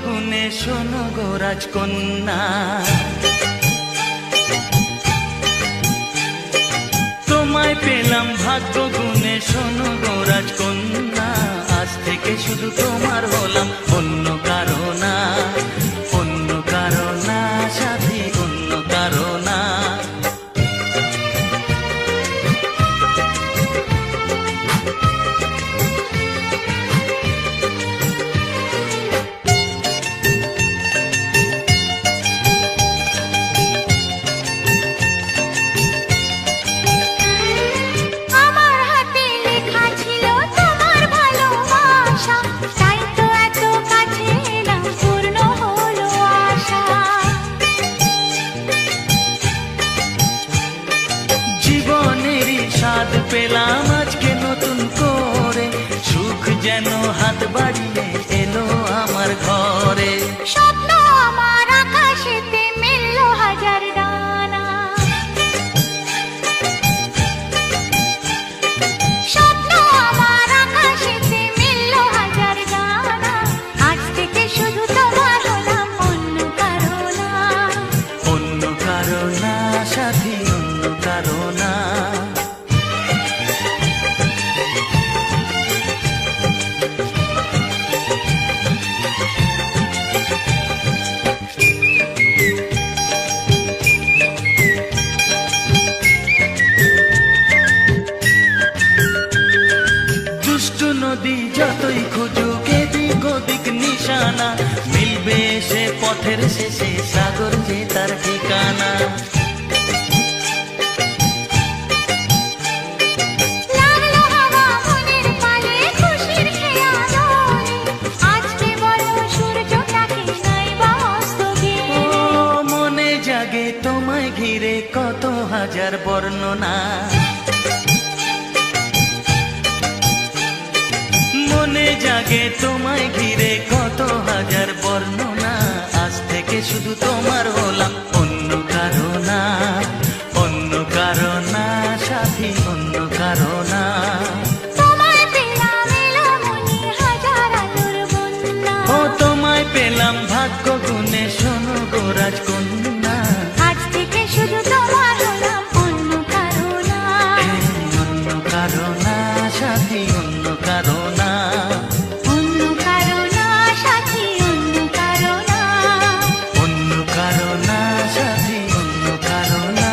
গুণে শোনো গো রাজকন্যা, তোমায় পেলাম ভাগ্য গুণে শোনো গো রাজকন্যা। আজ থেকে শুধু তোমার হলাম, অন্য কারো না, অন্য কারো না সাথী, অন্য কারো না। পেলাম আজকে নতুন করে, সুখ যেন হাত বাড়িয়ে এলো আমার ঘরে। স্বপ্ন আমার আকাশেতে মেললো হাজার ডানা, স্বপ্ন আমার আকাশেতে মেললো হাজার ডানা। আজ থেকে শুধু তোমার হলাম, অন্য কারো না, অন্য কারো না সাথী, অন্য কারো না। নদী যতই খুঁজুক এদিক ওদিক নিশানা, মিলবে সে পথের শেষে সাগর যে তার ঠিকানা। মনে জাগে তোমায় ঘিরে কত হাজার বর্ণনা, মনে জাগে তোমায় ঘিরে কত হাজার বর্ণনা। আজ থেকে শুধু তোমার হলাম, অন্য কারো না, অন্য কারো না সাথী, অন্য কারো না। ও তোমায় পেলাম ভাগ্য গুণে শোনো গো রাজকন্যা। আজ থেকে শুধু তোমার হলাম, অন্য কারো না, অন্য কারো না সাথী, অন্য কারো না। অন্য কারো না সাথী, অন্য কারো না, অন্য কারো না সাথী, অন্য কারো না।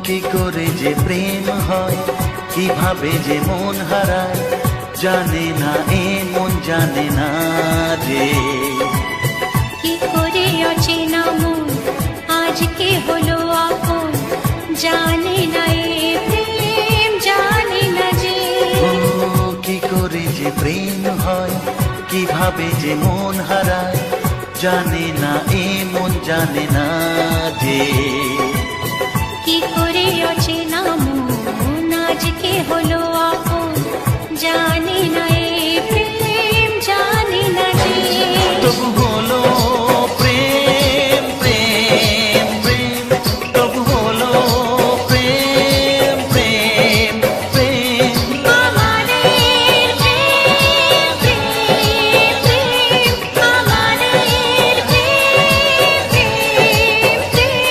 কি করে যে প্রেম হয়, কিভাবে যে মন হারায়, জানে না এ মন জানে না যে। কি করে অচেনা মন আজকে হলো আপন, জানে না এ প্রেম জানে না যে। কি করে যে প্রেম হয়, কিভাবে যে মন হারায়, জানে না এ মন জানে না যে। কি করে অচেনা মন আজকে হলো আপন, জানে না এ প্রেম জানে না যে। তবু হলো প্রেম প্রেম প্রেম, তবু হলো প্রেম প্রেম প্রেম। আমাদের প্রেম প্রেম প্রেম, আমাদের প্রেম প্রেম প্রেম।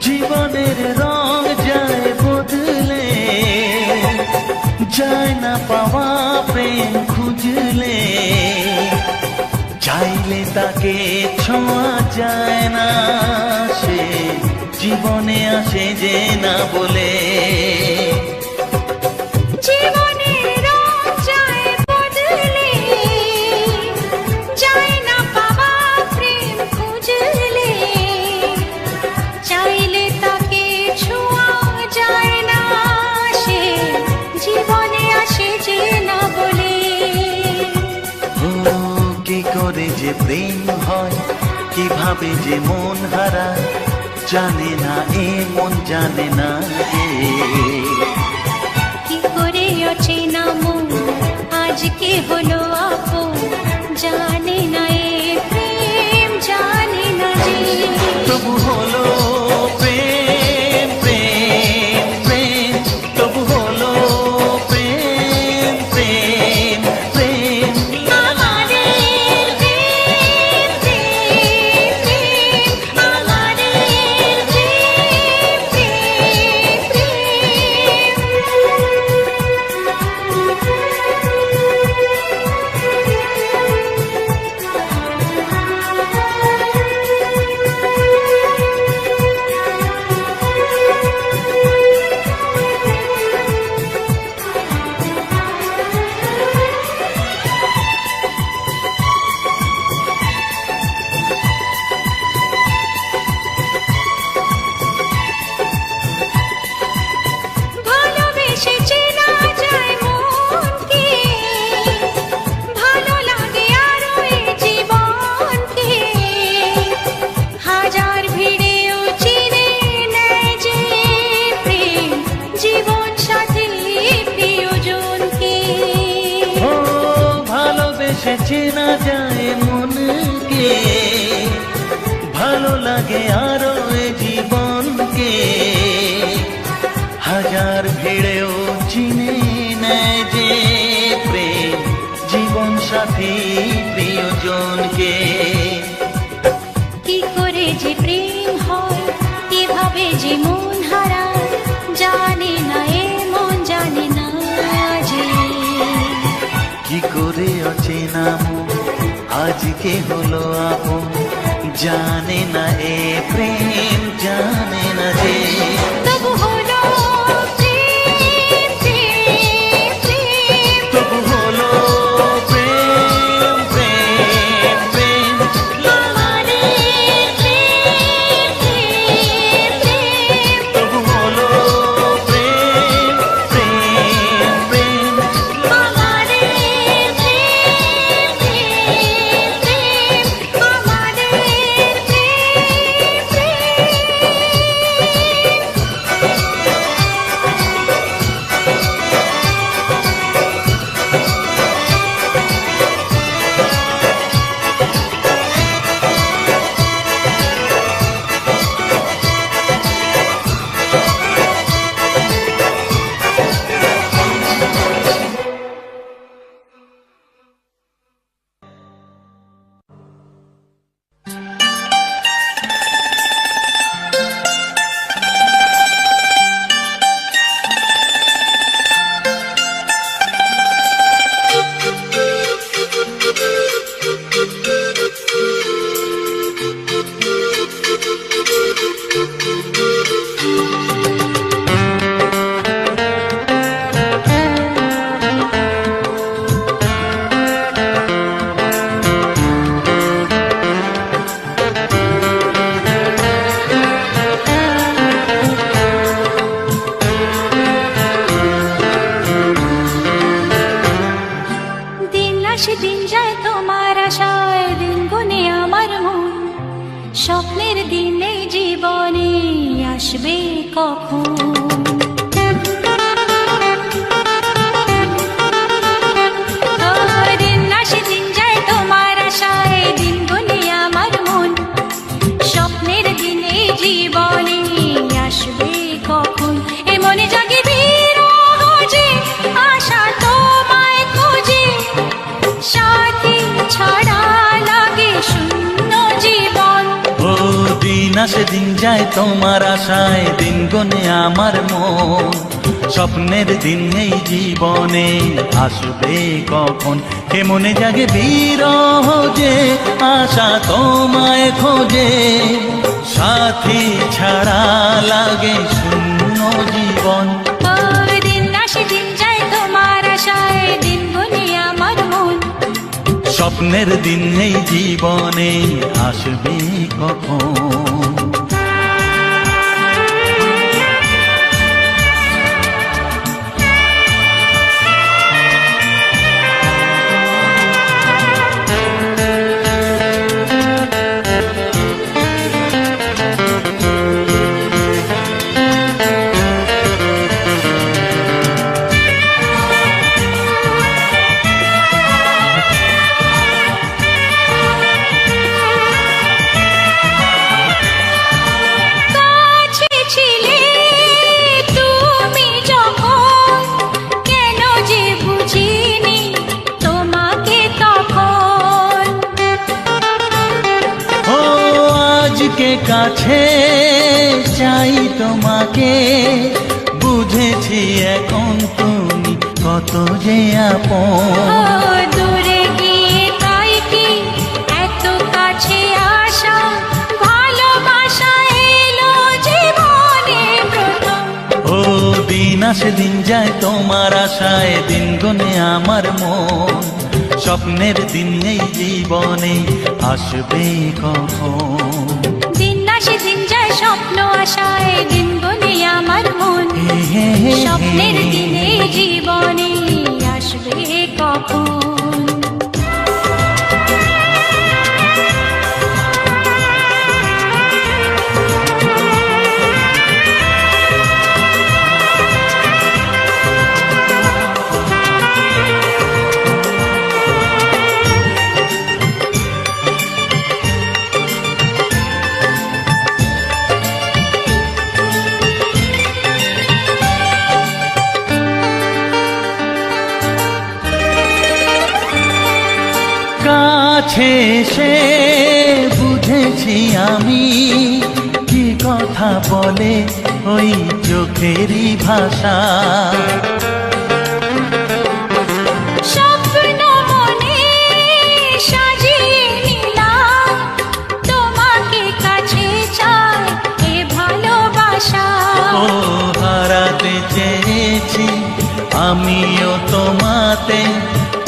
জীবনের রং যায় বদলে, যায় না পাওয়া প্রেম খুঁজলে, চাইলে তাকে ছোঁয়া যায় না, সে জীবনে আসে যে না বলে। জীবনের রং যে প্রেম হয়, কিভাবে যে মন হারায়, জানে না এ মন জানে না রে। কি করে অচেনা মন আজকে হলো আপন, জানে না এ প্রেম জানে না যে। তবু হলো প্রেম প্রেম প্রেম, তবু হলো প্রেম প্রেম প্রেম। আমাদের প্রেম প্রেম প্রেম, আমাদের প্রেম প্রেম ভালোবেসে চেনা যায় মনকে, ভালো লাগে আরো এ জীবনকে। হাজার ভিড়েও চিনে নেয় যে প্রেম, জীবন সাথী প্রিয়জনকে। ও ভালোবেসে চেনা যায় মনকে, ভালো লাগে আরো এ জীবনকে। হাজার ভিড়েও চিনে নেয় যে প্রেম, জীবন সাথী প্রিয়জনকে। কি করে যে প্রেম হয়, কিভাবে যে মন হারায়, জানে না এ মন জানে না যে। কি করে অচেনা মন আজকে হলো আপন, জানে না এ প্রেম জানে না যে। তবু হলো প্রেম প্রেম প্রেম, তবু হলো প্রেম প্রেম প্রেম। আমাদের প্রেম প্রেম প্রেম, তবু হলো প্রেম প্রেম প্রেম। আমাদের প্রেম প্রেম প্রেম, আমাদের প্রেম প্রেম। দিন আসে দিন যায় তোমার আশায়, দিন গুনে আমার মন। স্বপ্নের দিন এই জীবনে আসবে কখন? দিন আসে দিন যায় তোমার আশায়, দিন গুনে আমার মন। স্বপ্নের দিন এই জীবনে আসবে কখন? এ মনে জাগে বিরহ যে আশা তোমায় খোঁজে, সাথী ছাড়া লাগে শূন্য জীবন। ও দিন আসে দিন যায় তোমার আশায়, দিন গনে আমার মন। স্বপ্নের দিন এই জীবনে আসবে কখন? কে মনে জাগে বিরহ যে আশা তোমায় খোঁজে, সাথী ছাড়া লাগে শূন্য জীবন। দিন আসে দিন যায় তোমার আশায়, দিন গুনে আমার মন। স্বপ্নের দিন এই জীবনে আসবে কখন? কাছে চাই তোমাকে, বুঝেছি এখন তুমি কত যে ও আপন। দূরে গিয়ে তাই কি এত কাছে আসা, ভালোবাসা এলো জীবনে প্রথম। ও দিন আসে দিন যায় তোমার আশায়, দিন গুনে আমার মন, স্বপ্নের দিন এই জীবনে আসবে কখন। দিন আসে দিন যায় স্বপ্ন আশায়, দিন গুনে আমার মন, স্বপ্নের দিনে জীবনে আসবে কখন। কাছে এসে বুঝেছি আমি কি কথা বলে ওই চোখেরই ভাষা। স্বপ্ন মনে সাজিয়ে নিলাম, তোমাকে কাছে চাই এ ভালোবাসা। ও হারাতে চেয়েছি আমিও তোমাতে,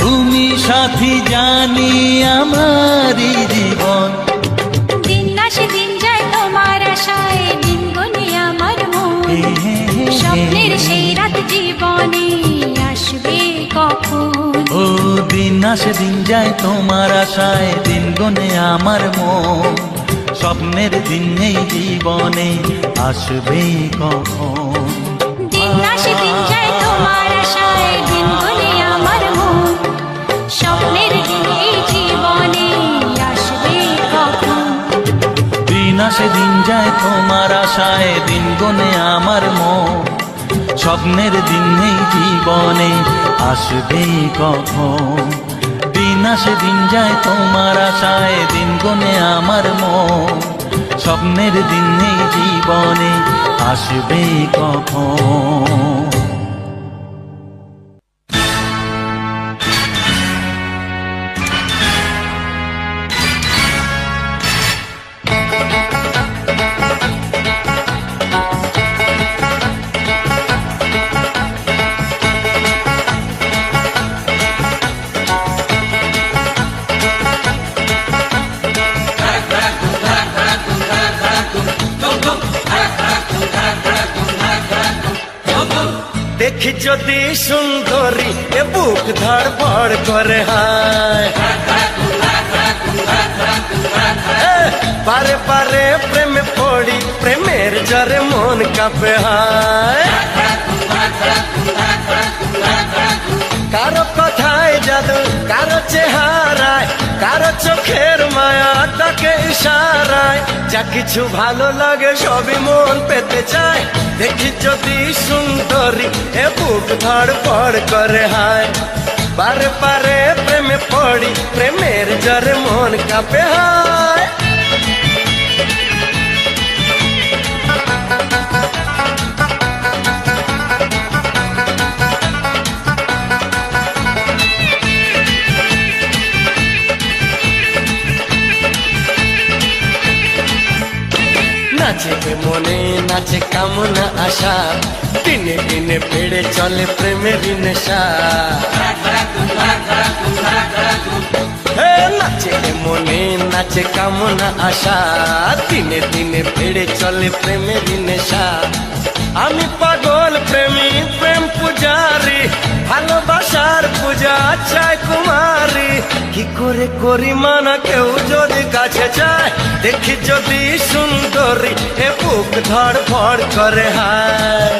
তুমি সাথী জানি আমারই জীবন। দিন আসে দিন যায় তোমার আশায়, দিন গুনে আমার মন, স্বপ্নের সেই রাত জীবনে আসবে কখন। ও দিন আসে দিন যায় তোমার আশায়, দিন গুনে আমার মন, স্বপ্নের দিন এই জীবনে আসবে কখন। দিন আসে দিন যায় তোমার আশায়, দিন গুনে আমার মন, স্বপ্নের দিন এই জীবনে আসবে কখন। দিন আসে দিন যায় তোমার আশায়, দিন গুনে আমার মন, স্বপ্নের দিন এই জীবনে আসবে কখন। দিন আসে দিন যায় তোমার আশায়, দিন গুনে আমার মন, স্বপ্নের দিন এই জীবনে আসবে কখন। দেখি যদি সুন্দরী এ বুক ধড়ফড় করে হায়, বারে বারে প্রেমে পড়ি, প্রেমের জ্বরে মন কাঁপে হায়। কারো কথায় জাদু, কারো চেহারায়, কারো চোখের মায়া, তাকে ইশারায়, যা কিছু ভালো লাগে সবই মন পেতে চায়। দেখি যদি সুন্দরী এ বুক ধড়ফড় করে হায়, বারে বারে প্রেমে পড়ি, প্রেমের জ্বরে মন কাঁপে হায়। নাচে মনে নাচে কামনা আশা, দিনে দিনে বেড়ে চলে প্রেমের নেশা। নাচে মনে নাচে কামনা আশা, দিনে দিনে বেড়ে চলে প্রেমের নেশা। আমি পাগল প্রেমী, প্রেম পূজারি, ভালোবাসার পূজা চাই কুমারী। কি করে করি মানা কেউ যদি কাছে চায়, দেখি যদি সুন্দরী এ বুক ধড়ফড় করে হায়।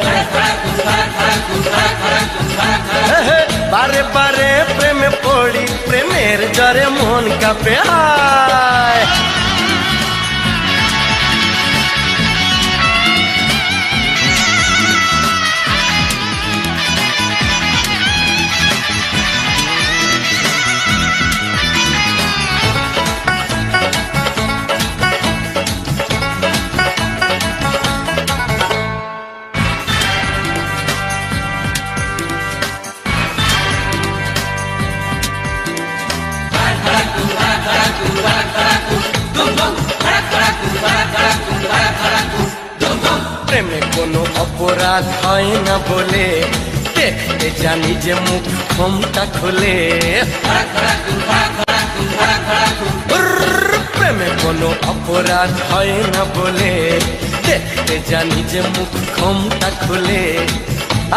বারে বারে প্রেমে পড়ি, প্রেমের জ্বরে মন কাঁপে হায়। কোনো অপরাধ হয় না বলে দেখতে জানি যে মুখ ক্ষমতা খুলে প্রেমে কোনো অপরাধ হয় না বলে দেখতে জানি যে মুখ ক্ষমতা খুলে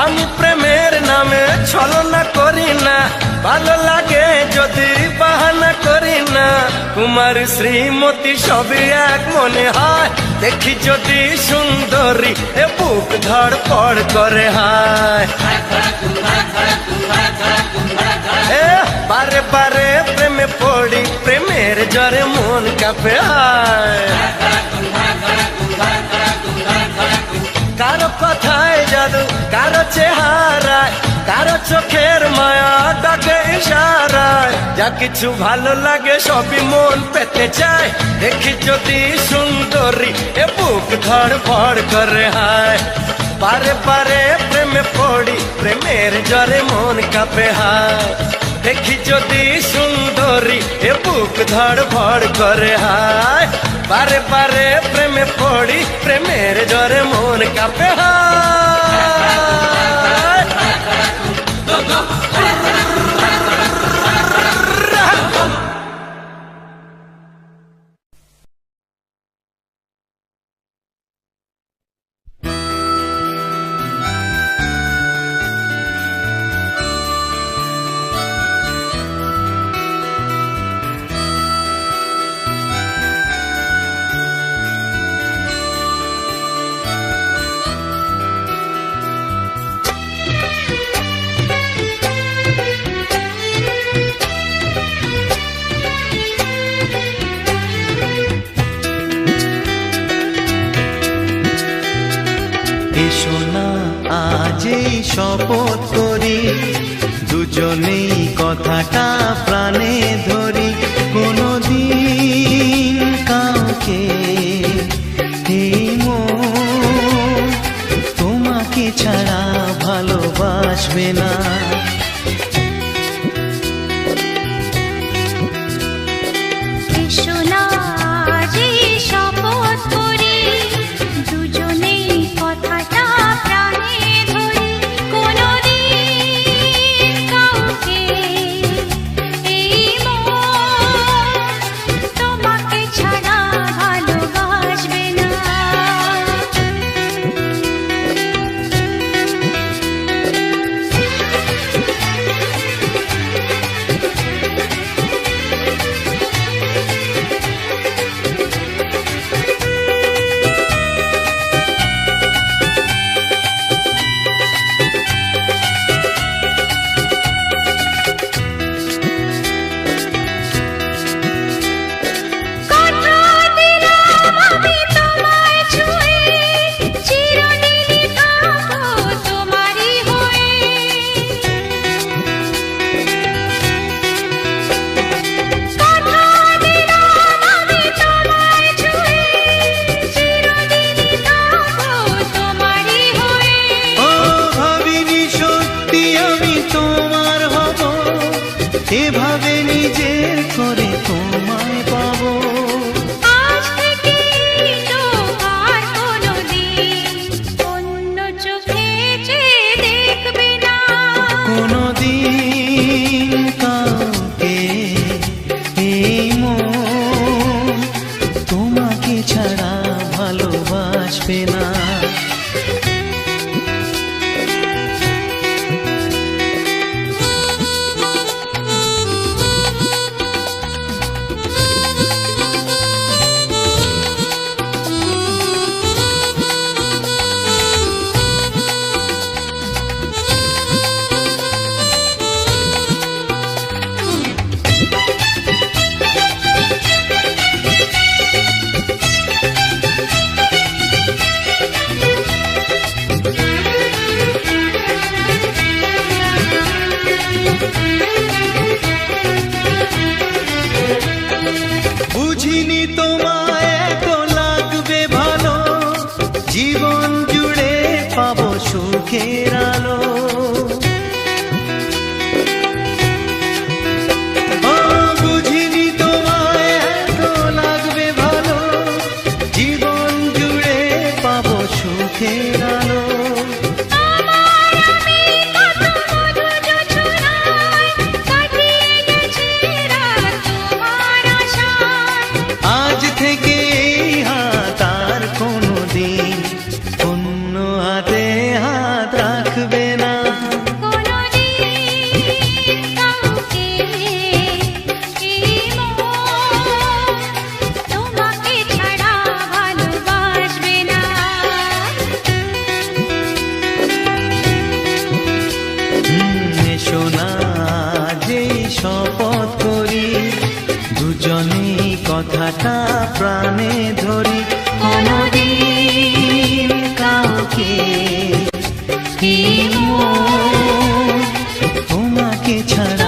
আমি প্রেমের নামে ছলনা করি না ভালো লাগে যদি বাহানা করি না কুমার শ্রীমতী সবই এক মনে হয় দেখি যদি সুন্দরী এ বুক ধড়পড় করে হায় বারে বারে প্রেমে পড়ি প্রেমের জ্বরে মন কাঁপে হায় কারো কথায় জাদু কারো চেহারায় কারো চোখের মায়া ডাকে ইশারায় যা কিছু ভালো লাগে সবই মন পেতে চায় দেখি যদি সুন্দরী এ বুক ধড়ফড় করে হায় বারে বারে প্রেমে পড়ি প্রেমের জ্বরে মন কাঁপে হায় দেখি যদি সুন্দরী এ বুক ধড়ফড় করে হায় বারে বারে প্রেমে পড়ি প্রেমের জ্বরে মন কাঁপে হায় এসো না আজই শপথ করি দুজনেই কথাটা প্রাণে ধরি কোনোদিন কাউকে এই মন তোমাকে ছাড়া ভালোবাসবে না এসো না আজই শপথ করি দুজনেই কথাটা প্রাণে ধরি কোনোদিন কাউকে এই মন তোমাকে ছাড়া ভালোবাসবে না কথা দিলাম আমি তোমায় ছুঁয়ে চিরদিনই থাকবো তোমারই হয়ে কথা দিলাম আমি তোমায় ছুঁয়ে চিরদিনই থাকবো তোমারই হয়ে ও ভাবিনি সত্যি আমি তোমার হব এভাবে নিজের করে তোমায় পাবো আজ থেকে তো আর কোনোদিন অন্য চোখে চেয়ে দেখবে না কোনোদিন কাউকে এই মন তোমাকে ছাড়া ভালোবাসবে না বুঝিনি তোমায় এত লাগবে ভালো জীবন জুড়ে পাবো সুখের আলো ও বুঝিনি তোমায় এত লাগবে ভালো জীবন জুড়ে পাবো সুখের আলো প্রাণে ধরি কোনদিন কাউকে এই মন তোমাকে ছাড়া